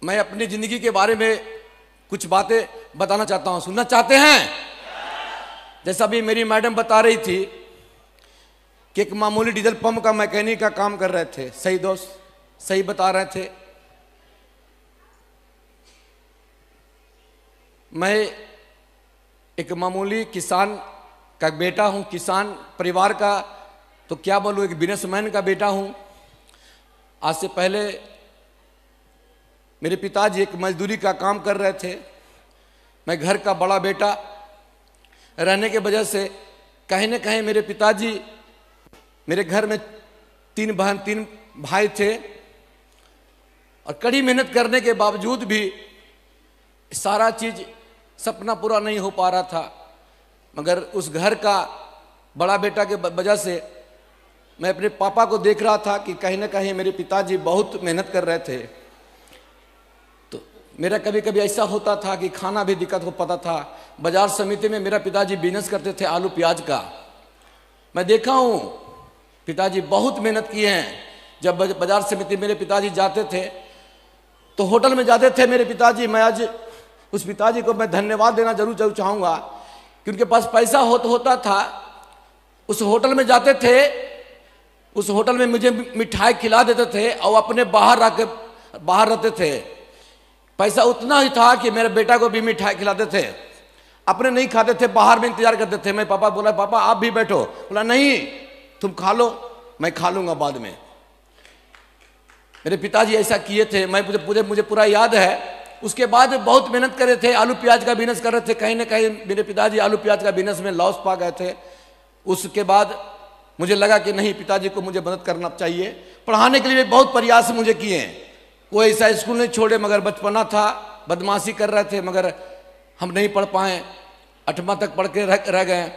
मैं अपनी जिंदगी के बारे में कुछ बातें बताना चाहता हूं। सुनना चाहते हैं? जैसा भी मेरी मैडम बता रही थी कि एक मामूली डीजल पंप का मैकेनिक का काम कर रहे थे। सही दोस्त, सही बता रहे थे। मैं एक मामूली किसान का बेटा हूं, किसान परिवार का, तो क्या बोलूं, एक बिजनेसमैन का बेटा हूं। आज से पहले मेरे पिताजी एक मजदूरी का काम कर रहे थे। मैं घर का बड़ा बेटा रहने के वजह से कहीं न कहीं मेरे पिताजी, मेरे घर में 3 बहन 3 भाई थे, और कड़ी मेहनत करने के बावजूद भी सारा चीज सपना पूरा नहीं हो पा रहा था। मगर उस घर का बड़ा बेटा के वजह से मैं अपने पापा को देख रहा था कि कहीं ना कहीं मेरे पिताजी बहुत मेहनत कर रहे थे। तो मेरा कभी कभी ऐसा होता था कि खाना भी दिक्कत हो पाता था। बाजार समिति में मेरा पिताजी बिजनेस करते थे आलू प्याज का। मैं देखा हूँ पिताजी बहुत मेहनत किए हैं। जब बाजार समिति मेरे पिताजी जाते थे तो होटल में जाते थे मेरे पिताजी। मैं आज उस पिताजी को मैं धन्यवाद देना जरूर चाहूँगा कि उनके पास पैसा होता था। उस होटल में जाते थे, उस होटल में मुझे मिठाई खिला देते थे और अपने बाहर रहते थे। पैसा उतना ही था कि मेरे बेटा को भी मिठाई खिलाते थे। अपने नहीं खाते थे, बाहर में इंतजार करते थे। मैं पापा बोला, पापा आप भी बैठो। बोला नहीं, तुम खा लो, मैं खा लूंगा बाद में। मेरे पिताजी ऐसा किए थे, मुझे पूरा याद है। उसके बाद बहुत मेहनत कर रहे थे, आलू प्याज का बिजनेस कर रहे थे। कहीं ना कहीं मेरे पिताजी आलू प्याज का बिजनेस में लॉस पा गए थे। उसके बाद मुझे लगा कि नहीं, पिताजी को मुझे मदद करना चाहिए। पढ़ाने के लिए बहुत प्रयास मुझे किए। कोई ऐसा स्कूल नहीं छोड़े, मगर बचपना था, बदमाशी कर रहे थे, मगर हम नहीं पढ़ पाए। 8वां तक पढ़ के रह गए।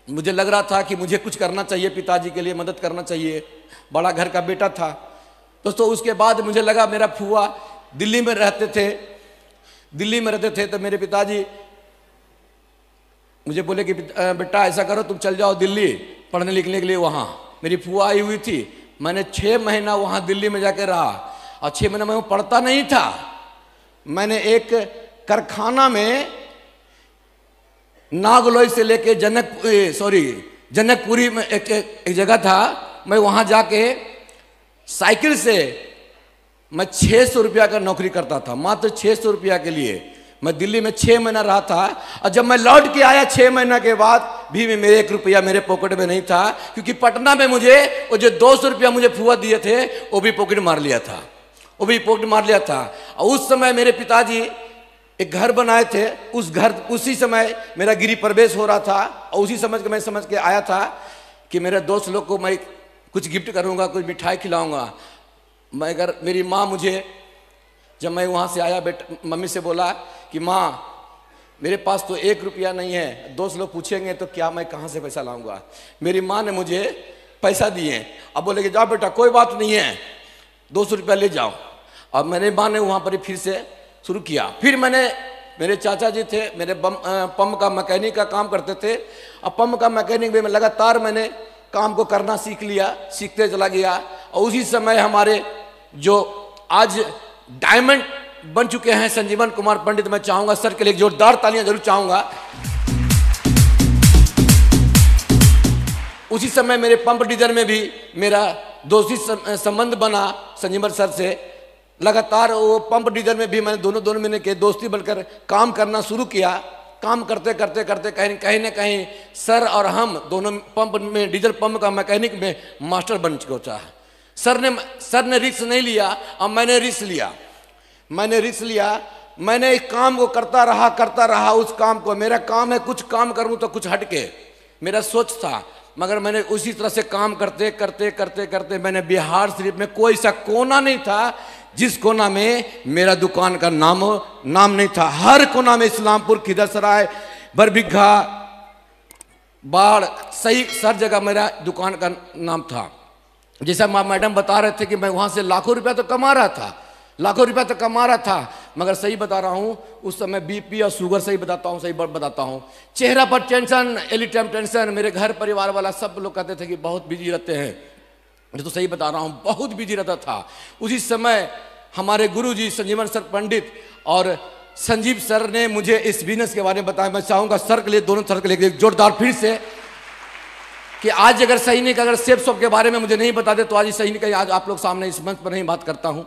मुझे लग रहा था कि मुझे कुछ करना चाहिए, पिताजी के लिए मदद करना चाहिए। बड़ा घर का बेटा था दोस्तों। उसके बाद मुझे लगा, मेरा फूआ दिल्ली में रहते थे, तो मेरे पिताजी मुझे बोले कि बेटा ऐसा करो, तुम चल जाओ दिल्ली पढ़ने लिखने के लिए। वहाँ मेरी फूआ आई हुई थी। मैंने 6 महीना वहाँ दिल्ली में जाकर रहा, और 6 महीना मैं पढ़ता नहीं था। मैंने एक कारखाना में नागलोई से लेके जनकपुरी में एक जगह था। मैं वहाँ जाके साइकिल से मैं 600 रुपया का नौकरी करता था, मात्र 600 रुपया के लिए। मैं दिल्ली में 6 महीना रहा था, और जब मैं लौट के आया 6 महीना के बाद भी मेरे 1 रुपया मेरे पॉकेट में नहीं था, क्योंकि पटना में मुझे वो जो 200 रुपया मुझे फुआ दिए थे वो भी पॉकेट मार लिया था। और उस समय मेरे पिताजी एक घर बनाए थे। उसी समय मेरा गृह प्रवेश हो रहा था, और उसी मैं समझ के आया था कि मेरे दोस्त लोग को मैं कुछ गिफ्ट करूँगा, कुछ मिठाई खिलाऊँगा। मगर मेरी माँ मुझे, जब मैं वहाँ से आया, मम्मी से बोला कि माँ मेरे पास तो 1 रुपया नहीं है, दोस्त लोग पूछेंगे तो क्या, मैं कहाँ से पैसा लाऊंगा। मेरी माँ ने मुझे पैसा दिए। अब बोले कि जाओ बेटा, कोई बात नहीं है, 200 रुपया ले जाओ। अब मेरे माँ ने वहाँ पर फिर से शुरू किया। फिर मेरे चाचा जी थे, मेरे पंप का मैकेनिक का काम करते थे। अब पंप का मैकेनिक में लगातार मैंने काम को करना सीखते चला गया। और उसी समय हमारे जो आज डायमंड बन चुके हैं संजीवन कुमार पंडित, मैं चाहूंगा सर के लिए जोरदार तालियां जरूर चाहूंगा। उसी समय मेरे पंप डीजल में भी मेरा दोस्ती संबंध बना संजीवन सर से। लगातार वो पंप डीजल में भी मैंने दोनों महीने के दोस्ती बनकर काम करना शुरू किया। काम करते कहीं ना कहीं सर और हम दोनों पंप में, डीजल पंप का मैकेनिक में मास्टर बन चुका है। सर ने रिस्क नहीं लिया, और मैंने रिस्क लिया। मैंने इस काम को करता रहा उस काम को। मेरा काम है कुछ काम करूं तो कुछ हटके, मेरा सोच था। मगर मैंने उसी तरह से काम करते मैंने बिहार शरीफ में कोई सा कोना नहीं था जिस कोना में मेरा दुकान का नाम नहीं था। हर कोना में, इस्लामपुर, खिदरसराय, बरबीघा, बाढ़, सही हर जगह मेरा दुकान का नाम था। जैसा मैडम बता रहे थे कि मैं वहाँ से लाखों रुपया तो कमा रहा था। मगर सही बता रहा हूँ, उस समय बीपी और शुगर, सही बताता हूँ, चेहरा पर टेंशन, एनी टाइम टेंशन। मेरे घर परिवार वाला सब लोग कहते थे कि बहुत बिजी रहते हैं। मैं तो सही बता रहा हूँ, बहुत बिजी रहता था। उसी समय हमारे गुरुजी संजीवन सर पंडित और संजीव सर ने मुझे इस बिजनेस के बारे में बताया। मैं चाहूंगा सर के लिए, दोनों सर के लिए जोरदार फिर से कि आज अगर सही नहीं, अगर सेफ शॉप के बारे में मुझे नहीं बता दे तो आज सही नहीं कहीं आज आप लोग सामने इस मंच पर नहीं बात करता हूं।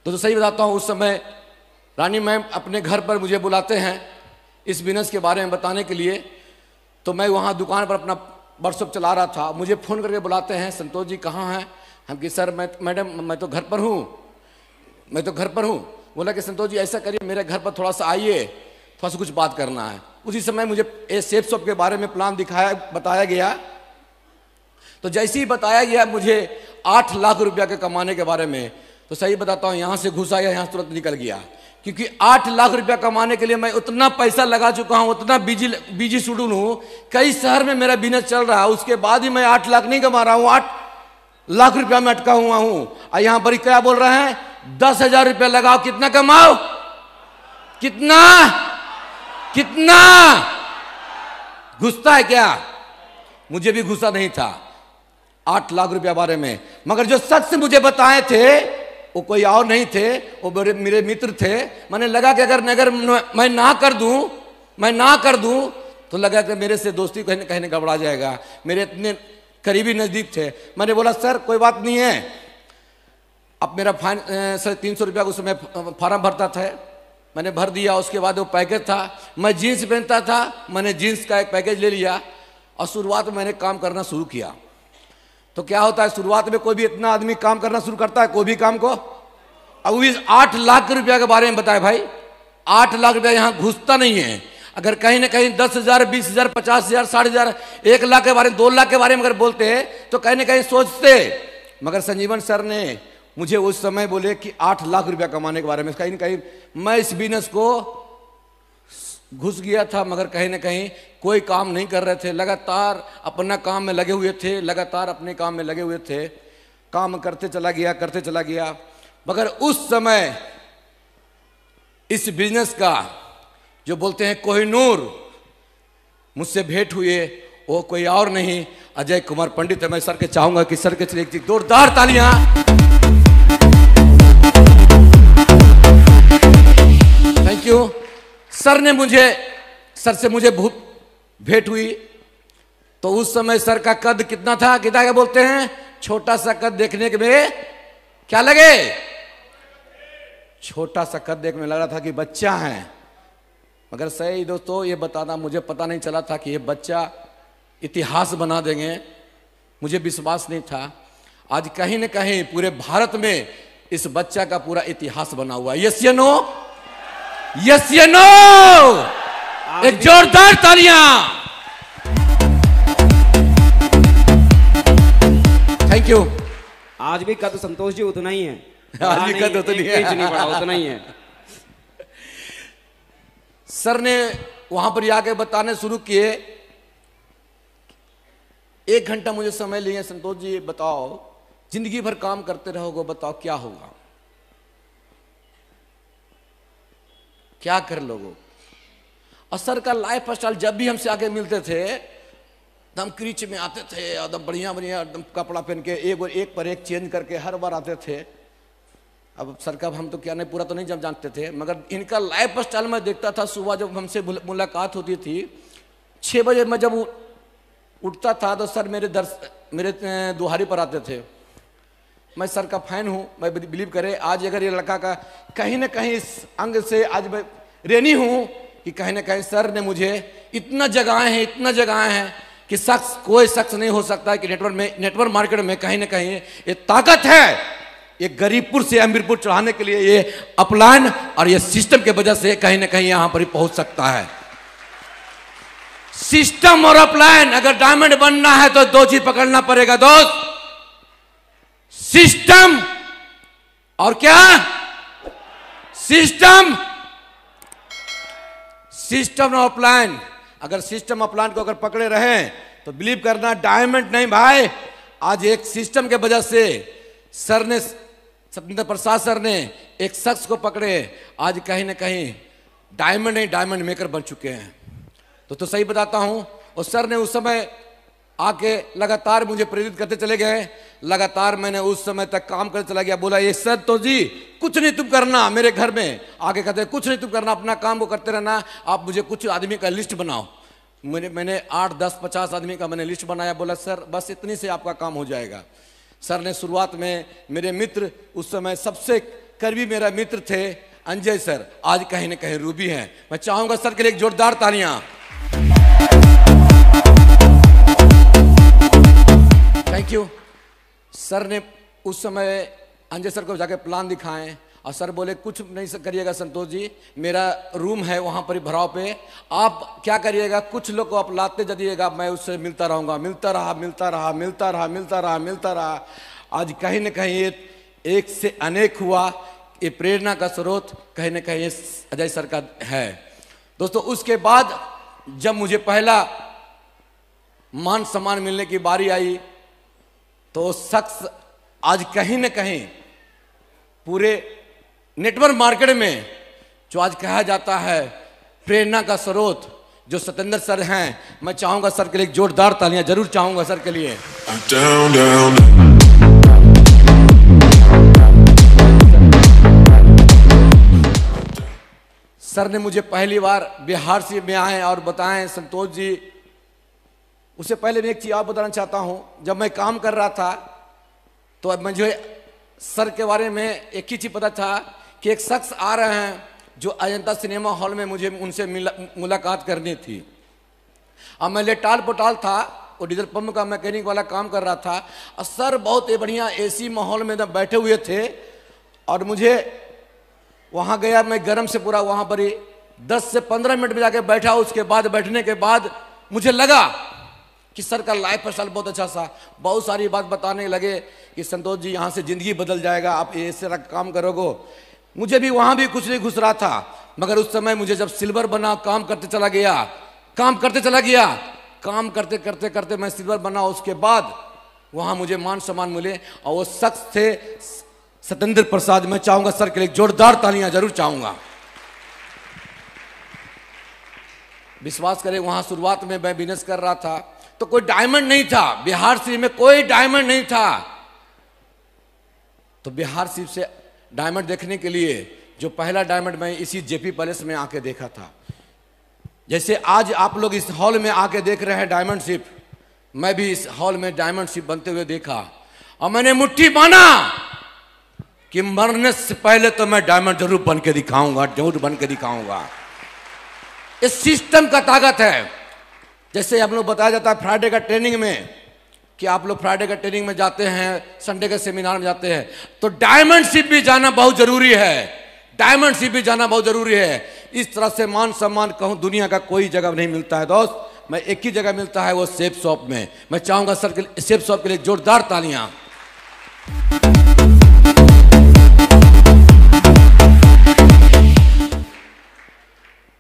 तो सही बताता हूं, उस समय रानी मैम अपने घर पर मुझे बुलाते हैं इस बिजनेस के बारे में बताने के लिए। तो मैं वहाँ दुकान पर अपना वर्कशॉप चला रहा था, मुझे फ़ोन करके बुलाते हैं, संतोष जी कहाँ हैं? हम कि सर मैडम मैं तो घर पर हूँ। बोला कि संतोष जी ऐसा करिए, मेरे घर पर थोड़ा सा आइए, थोड़ा सा कुछ बात करना है। उसी समय मुझे ये सेफ शॉप के बारे में प्लान बताया गया। तो जैसे ही बताया गया मुझे 8 लाख रुपया के कमाने के बारे में, तो सही बताता हूँ, यहाँ से घुस आया, यहाँ तुरंत निकल गया, क्योंकि 8 लाख रुपया कमाने के लिए मैं उतना पैसा लगा चुका हूँ, उतना बिजी शेड्यूल हूँ, कई शहर में मेरा बिजनेस चल रहा है, उसके बाद ही मैं 8 लाख नहीं कमा रहा हूँ, 8 लाख रुपया में अटका हुआ हूँ। और यहाँ पर क्या बोल रहे हैं, 10,000 रुपया लगाओ, कितना कमाओ, कितना घुसता है क्या? मुझे भी घुसा नहीं था 8 लाख रुपया बारे में, मगर जो शख्स मुझे बताए थे वो कोई और नहीं थे, वो मेरे मित्र थे। मैंने लगा कि अगर मैं ना कर दूं तो लगा कि मेरे से दोस्ती कहने गड़बड़ा जाएगा, मेरे इतने करीबी नज़दीक थे। मैंने बोला सर कोई बात नहीं है, अब मेरा फाइन 350 रुपया उस समय फॉर्म भरता था, मैंने भर दिया। उसके बाद वो पैकेज था, मैं जीन्स पहनता था, मैंने जीन्स का एक पैकेज ले लिया और शुरुआत में मैंने काम करना शुरू किया। तो क्या होता है, शुरुआत में कोई भी इतना आदमी काम करना शुरू करता है, कोई भी काम को। अब इस 8 लाख रुपया के बारे में बताए भाई, 8 लाख रुपया यहाँ घुसता नहीं है। अगर कहीं ना कहीं 10,000, 20,000, 50,000, 60,000, 1 लाख के बारे में, 2 लाख के बारे में अगर बोलते तो कहीं ना कहीं सोचते, मगर संजीवन सर ने मुझे उस समय बोले कि 8 लाख रुपया कमाने के बारे में, कहीं ना कहीं मैं इस बिजनेस को घुस गया था, मगर कहीं ना कहीं कोई काम नहीं कर रहे थे, लगातार अपना काम में लगे हुए थे, लगातार अपने काम में लगे हुए थे, काम करते चला गया। मगर उस समय इस बिजनेस का जो बोलते हैं कोहिनूर मुझसे भेंट हुए, वो कोई और नहीं अजय कुमार पंडित है। मैं सर के चाहूंगा कि सर के लिए जोरदार तालियां। Thank you. सर से मुझे बहुत भेंट हुई। तो उस समय सर का कद कितना था, क्या बोलते हैं, छोटा सा कद देखने के में क्या लगे, छोटा सा कद देखने में लग रहा था कि बच्चा है, मगर सही दोस्तों ये बताना मुझे पता नहीं चला था कि ये बच्चा इतिहास बना देंगे, मुझे विश्वास नहीं था। आज कहीं न कहीं पूरे भारत में इस बच्चा का पूरा इतिहास बना हुआ है। यस या नो, यस या नो, एक जोरदार तालियां। Thank you. आज भी कद संतोष जी उतना ही है, आज भी कद उतना ही है। सर ने वहां पर आके बताने शुरू किए। 1 घंटा मुझे समय लिए, संतोष जी बताओ जिंदगी भर काम करते रहोगे, बताओ क्या होगा, क्या कर लोगे। और सर का लाइफ स्टाइल जब भी हमसे आगे मिलते थे एकदम क्रीच में आते थे, एकदम बढ़िया एकदम कपड़ा पहन के एक पर एक चेंज करके हर बार आते थे। अब सर का हम तो क्या नहीं पूरा तो नहीं जानते थे, मगर इनका लाइफ स्टाइल मैं देखता था। सुबह जब हमसे मुलाकात होती थी 6 बजे मैं जब उठता था तो सर मेरे दुहारी पर आते थे। मैं सर का फैन हूँ, मैं बिलीव करे आज अगर ये लड़का का कहीं ना कहीं इस अंग से आज मैं रेनी हूँ कि कहीं ना कहीं सर ने मुझे इतना जगाए हैं कि कोई शख्स नहीं हो सकता कि नेटवर्क मार्केट में कहीं ना कहीं ये ताकत है। ये गरीबपुर से अमीरपुर चढ़ाने के लिए ये अपलाइन और ये सिस्टम के वजह से कहीं ना कहीं यहां पर ही पहुंच सकता है। सिस्टम और अपलाइन, अगर डायमंड बनना है तो 2 चीज पकड़ना पड़ेगा दोस्त, सिस्टम और क्या, सिस्टम और अपलाइन। अगर सिस्टम अपलाइन को अगर पकड़े रहे तो बिलीव करना डायमंड नहीं भाई। आज एक सिस्टम के वजह से सर ने, सत्येंद्र प्रसाद सर ने एक शख्स को पकड़े, आज कहीं ना कहीं डायमंड नहीं डायमंड मेकर बन चुके हैं। तो सही बताता हूं, और सर ने उस समय आके लगातार मुझे प्रेरित करते चले गए, लगातार मैंने उस समय तक काम करते चला गया। बोला ये सर तो जी कुछ नहीं तुम करना, मेरे घर में आगे कहते हैं कुछ नहीं तुम करना, अपना काम को करते रहना, आप मुझे कुछ आदमी का लिस्ट बनाओ। मैंने 8, 10, 50 आदमी का मैंने लिस्ट बनाया। बोला सर बस इतनी से आपका काम हो जाएगा। सर ने शुरुआत में मेरे मित्र, उस समय सबसे करीबी मेरा मित्र थे अंजय सर, आज कहीं न कहीं रूबी हैं। मैं चाहूंगा सर के लिए एक जोरदार तालियां। Thank you. सर ने उस समय अंजय सर को जाके प्लान दिखाएं और सर बोले कुछ नहीं करिएगा संतोष जी, मेरा रूम है वहाँ पर भराव पे, आप क्या करिएगा, कुछ लोग को आप लाते जाइएगा, मैं उससे मिलता रहूँगा। मिलता रहा, मिलता रहा, मिलता रहा, मिलता रहा, मिलता रहा। आज कहीं न कहीं ये एक से अनेक हुआ। ये प्रेरणा का स्रोत कहीं न कहीं अजय सर का है। दोस्तों उसके बाद जब मुझे पहला मान सम्मान मिलने की बारी आई तो शख्स आज कहीं न कहीं पूरे नेटवर्क मार्केट में जो आज कहा जाता है प्रेरणा का स्रोत, जो सतेंद्र सर हैं, मैं चाहूंगा सर के लिए जोरदार तालियां जरूर चाहूंगा सर के लिए। सर ने मुझे पहली बार बिहार से में आए और बताएं संतोष जी, उससे पहले मैं एक चीज आप बताना चाहता हूं। जब मैं काम कर रहा था तो अब मुझे सर के बारे में एक ही चीज पता था कि एक शख्स आ रहे हैं जो अजंता सिनेमा हॉल में मुझे उनसे मुलाकात करनी थी। अब मैं लेटाल पोटाल था, वो डीजल पंप का मैकेनिक वाला काम कर रहा था और सर बहुत ही बढ़िया एसी माहौल में बैठे हुए थे और मुझे वहाँ गया, मैं गर्म से पूरा वहाँ पर ही 10 से 15 मिनट में जाके बैठा। उसके बाद बैठने के बाद मुझे लगा कि सर का लाइफ स्टाइल बहुत अच्छा सा, बहुत सारी बात बताने लगे कि संतोष जी यहाँ से ज़िंदगी बदल जाएगा, आप ऐसे काम करोगे। मुझे भी वहाँ भी कुछ नहीं घुस रहा था, मगर उस समय मुझे जब सिल्वर बना, काम करते चला गया, काम करते चला गया, काम करते करते करते मैं सिल्वर बना। उसके बाद वहाँ मुझे मान सम्मान मिले और वो शख्स थे सतेंद्र प्रसाद। मैं चाहूँगा सर के लिए जोरदार तालियां जरूर चाहूँगा। विश्वास करें वहाँ शुरुआत में मैं बिजनेस कर रहा था तो कोई डायमंड नहीं था, बिहार सिटी में कोई डायमंड नहीं था। तो बिहार सिटी से डायमंड देखने के लिए जो पहला डायमंड मैं इसी जेपी पैलेस में आके देखा था। जैसे आज आप लोग इस हॉल में आके देख रहे हैं डायमंड शिप, मैं भी इस हॉल में डायमंड शिप बनते हुए देखा और मैंने मुट्ठी बांधा कि मरने से पहले तो मैं डायमंड जरूर बन के दिखाऊंगा, जरूर बन के दिखाऊंगा। इस सिस्टम का ताकत है। जैसे हम लोग बताया जाता है फ्राइडे का ट्रेनिंग में कि आप लोग फ्राइडे का ट्रेनिंग में जाते हैं, संडे के सेमिनार में जाते हैं, तो डायमंड शिप भी जाना बहुत जरूरी है। डायमंड शिप भी जाना बहुत जरूरी है। इस तरह से मान सम्मान कहूं दुनिया का कोई जगह नहीं मिलता है दोस्त, मैं एक ही जगह मिलता है, वो सेफ शॉप में। मैं चाहूंगा सर के सेफ शॉप के लिए जोरदार तालियां।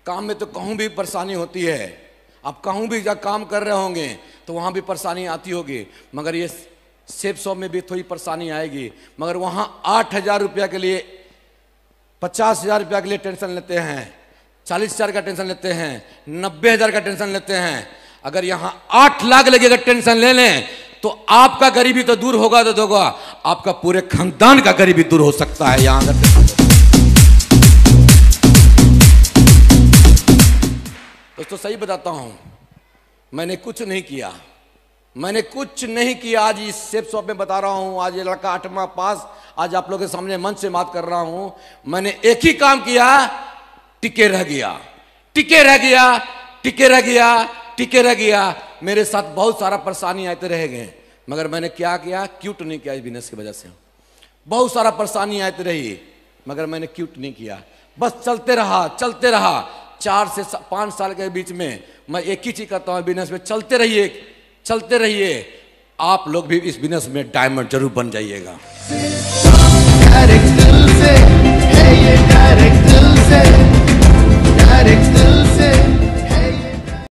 काम में तो कहूं भी परेशानी होती है, आप कहूं भी जब काम कर रहे होंगे तो वहां भी परेशानी आती होगी, मगर ये सेफ शॉप में भी थोड़ी परेशानी आएगी। मगर वहां 8,000 रुपया के लिए, 50,000 रुपया के लिए टेंशन लेते हैं, 40,000 का टेंशन लेते हैं, 90,000 का टेंशन लेते हैं। अगर यहाँ 8 लाख लगेगा टेंशन ले लें तो आपका गरीबी तो दूर होगा तो होगा, आपका पूरे खानदान का गरीबी दूर हो सकता है यहाँ अगर। दोस्तों सही बताता हूं, मैंने कुछ नहीं किया, मैंने कुछ नहीं किया। आज इस सेफ शॉप में बता रहा हूं, आज ये लड़का 8वां पास, आज आप लोगों के सामने मंच से बात कर रहा हूं। मैंने एक ही काम किया, टिके रह गया, टिके रह गया, टिके रह गया, टिके रह गया। मेरे साथ बहुत सारा परेशानी आते रह गए, मगर मैंने क्या किया, क्यूट नहीं किया। इस बिजनेस की वजह से बहुत सारा परेशानी आती रही, मगर मैंने क्यूट नहीं किया, बस चलते रहा, चलते रहा। 4 से 5 साल के बीच में मैं एक ही चीज करता हूं बिजनेस में, चलते रहिए, चलते रहिए। आप लोग भी इस बिजनेस में डायमंड जरूर बन जाइएगा।